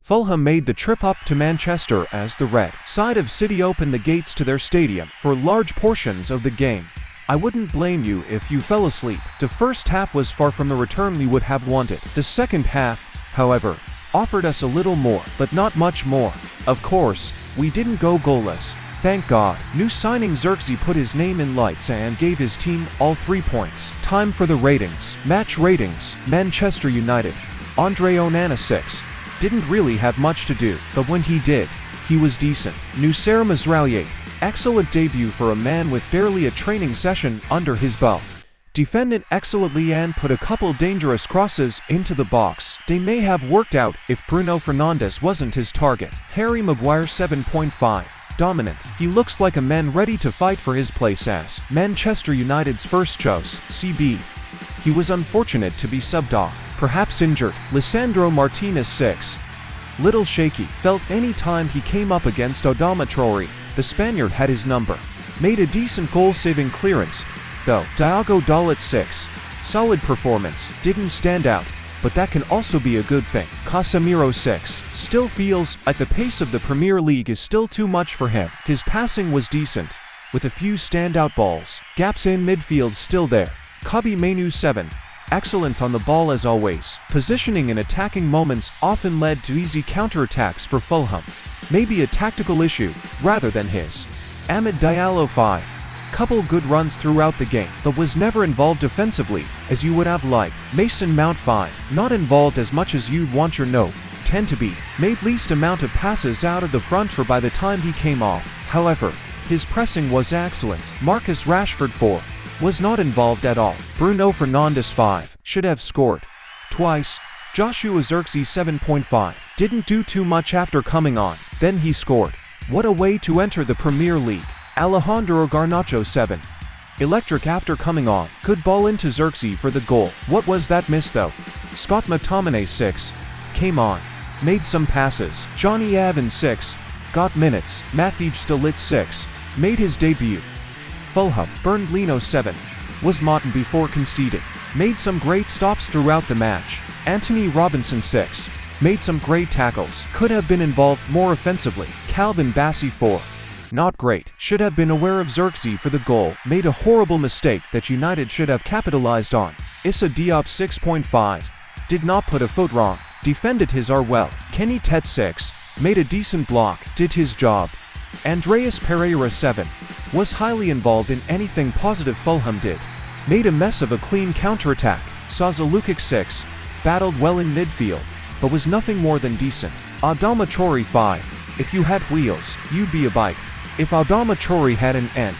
Fulham made the trip up to Manchester as the Red side of City opened the gates to their stadium for large portions of the game. I wouldn't blame you if you fell asleep. The first half was far from the return we would have wanted. The second half, however, offered us a little more, but not much more. Of course, we didn't go goalless. Thank God. New signing Xerxes put his name in lights and gave his team all 3 points. Time for the ratings. Match ratings. Manchester United. Andre Onana 6. Didn't really have much to do, but when he did, he was decent. Nusayr Mazraoui. Excellent debut for a man with barely a training session under his belt. Defended excellently and put a couple dangerous crosses into the box. They may have worked out if Bruno Fernandes wasn't his target. Harry Maguire 7.5. Dominant. He looks like a man ready to fight for his place as Manchester United's first choice, CB. He was unfortunate to be subbed off, perhaps injured. Lisandro Martinez 6. Little shaky, felt any time he came up against Adama Traoré. The Spaniard had his number. Made a decent goal-saving clearance, though. Diogo Dalot 6. Solid performance, didn't stand out, but that can also be a good thing. Casemiro 6. Still feels like the pace of the Premier League is still too much for him. His passing was decent, with a few standout balls. Gaps in midfield still there. Kobbie Mainoo 7. Excellent on the ball as always. Positioning in attacking moments often led to easy counterattacks for Fulham. Maybe a tactical issue, rather than his. Amad Diallo 5. Couple good runs throughout the game, but was never involved offensively, as you would have liked. Mason Mount 5. Not involved as much as you'd want your no. Tend to be. Made least amount of passes out of the front for by the time he came off. However, his pressing was excellent. Marcus Rashford 4. Was not involved at all. Bruno Fernandes 5. Should have scored twice. Joshua Xerxes 7.5. Didn't do too much after coming on, then he scored. What a way to enter the Premier League. Alejandro Garnacho 7. Electric after coming on. Good ball into Xerxes for the goal. What was that miss though? Scott McTominay 6. Came on. Made some passes. Johnny Evans 6. Got minutes. Matthijs de Ligt 6. Made his debut. Fulham. Bernd Leno 7. Was Martin before conceding. Made some great stops throughout the match. Anthony Robinson 6. Made some great tackles. Could have been involved more offensively. Calvin Bassey 4. Not great. Should have been aware of Xerxes for the goal. Made a horrible mistake that United should have capitalized on. Issa Diop 6.5. Did not put a foot wrong. Defended his R well. Kenny Tet 6. Made a decent block. Did his job. Andreas Pereira 7. Was highly involved in anything positive Fulham did. Made a mess of a clean counterattack. Zaza Lukic 6. Battled well in midfield, but was nothing more than decent. Adama Traoré 5. If you had wheels, you'd be a bike. If Adama Traoré had an end,